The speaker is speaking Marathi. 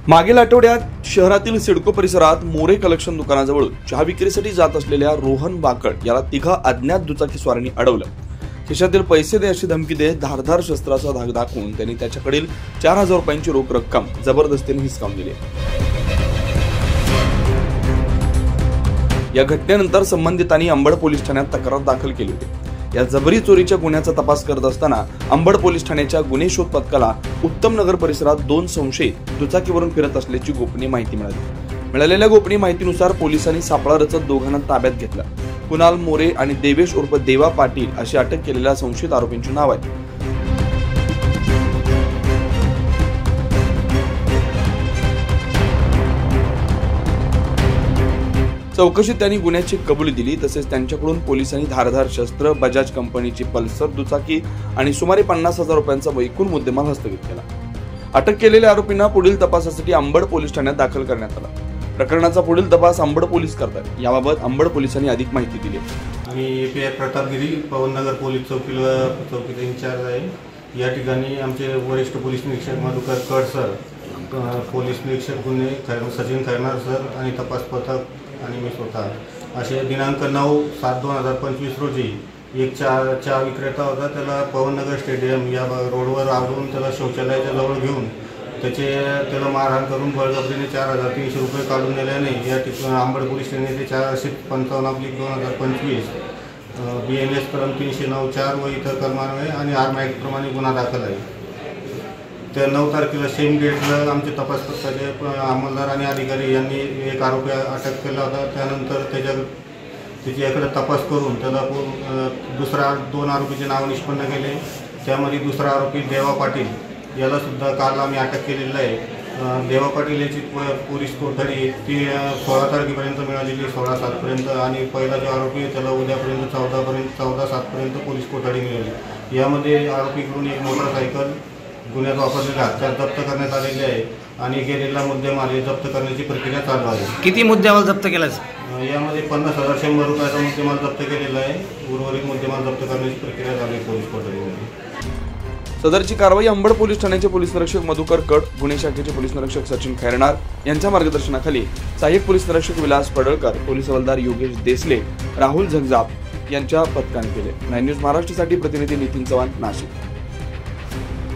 मागील आठवड्यात शहरातील सिडको परिसरात मोरे कलेक्शन दुकानाजवळ चहा विक्रीसाठी जात असलेल्या रोहन वाकड याला तिघा अज्ञात दुचाकी स्वारांनी अडवलं। खिशातील पैसे दे अशी धमकी देत धारदार शस्त्राचा धाक दाखवून त्यांनी त्याच्याकडील 4000 रुपयांची रोख रक्कम जबरदस्तीने हिसकावून दिली। या घटनेनंतर संबंधितांनी अंबड पोलीस ठाण्यात तक्रार दाखल केली होती। या जबरी चोरीच्या गुन्ह्याचा तपास करत असताना अंबड पोलीस ठाण्याच्या गुन्हे शोध पथकाला उत्तम नगर परिसरात 2 संशयित दुचाकीवरून फिरत असल्याची गोपनीय माहिती मिळाली। मिळालेल्या गोपनीय माहितीनुसार पोलिसांनी सापळा रचत दोघांना ताब्यात घेतलं। कुणाल मोरे आणि देवेश उर्फ देवा पाटील अशी अटक केलेल्या संशयित आरोपींची नाव आहेत। चौकशीत त्यांनी गुन्ह्याची कबुली दिली। तसेच त्यांच्याकडून पोलिसांनी धारदार शस्त्र, बजाज कंपनीची पल्सर दुचाकी आणि सुमारे 50,000 रुपयांचा वैकुल मुद्देमाल हस्तगत केला। अटक केलेल्या आरोपींना पुढील तपासासाठी अंबड पोलीस ठाण्यात दाखल करण्यात आला। प्रकरणाचा पुढील तपास अंबड पोलीस करतात। याबाबत अंबड पोलिसांनी अधिक माहिती दिली। मी एपीआय प्रतापगिरी पवननगर पोलीस चौकीचा इंचार्ज आहे। या ठिकाणी आमचे वरिष्ठ पोलीस निरीक्षक मधुकर कड सर, पोलीस निरीक्षक गुन्हे सचिन खैरनार सर आणि तपास पथक आणि मी स्वतः असे दिनांक 9/7/2025 रोजी एक चहा विक्रेता होता। त्याला पवननगर स्टेडियम या रोडवर आवरून त्याला शौचालयाच्या जवळ घेऊन त्याला मारहाण करून बळजबरीने 4300 रुपये काढून नेल्याने या ठिकाणी अंबड पोलीस ठाण्याने 455/2025 BNS कलम 309(4) व इतर कलमान्वये आणि आर्म ॲक्ट प्रमाणे गुन्हा दाखल आहे। त्या 9 तारखेला सेम डेटला आमचे तपास पथकाचे अंमलदार आणि अधिकारी यांनी एक आरोपी अटक केला होता। त्यानंतर त्याच्याकडे तपास करून त्याला दुसरा 2 आरोपीचे नाव निष्पन्न केले। त्यामध्ये दुसरा आरोपी देवा पाटील याला सुद्धा काल आम्ही अटक केलेली आहे। देवा पाटील याची पोलीस कोठडी ती 16 तारखेपर्यंत मिळालेली, 16/7 आणि पहिला जो आरोपी त्याला उद्यापर्यंत 14/7 पोलीस कोठडी मिळाली। यामध्ये आरोपीकडून एक मोटरसायकल, गुन्ह्यात वापरलेले हत्यार जप्त करण्यात आलेले आहे आणि गेलेला मुद्देमाल जप्त करण्याची प्रक्रिया चालू आहे। किती मुद्देमाल जप्त केला? यामध्ये 50,100 रुपयाचा मुद्देमाल जप्त केलेला आहे। उर्वरित मुद्देमाल जप्त करण्याची प्रक्रिया चालू आहे पोलीस कोठडीमध्ये। सदरची कारवाई अंबड पोलीस ठाण्याचे पोलीस निरीक्षक मधुकर कड, गुन्हे शाखेचे पोलीस निरीक्षक सचिन खैरनार यांच्या मार्गदर्शनाखाली सहाय्यक पोलीस निरीक्षक विलास पडळकर, पोलीस हवालदार योगेश देसले, राहुल झगजाप यांच्या पथकाने केले। 9 न्यूज महाराष्ट्रासाठी प्रतिनिधी नितीन चव्हाण, नाशिक।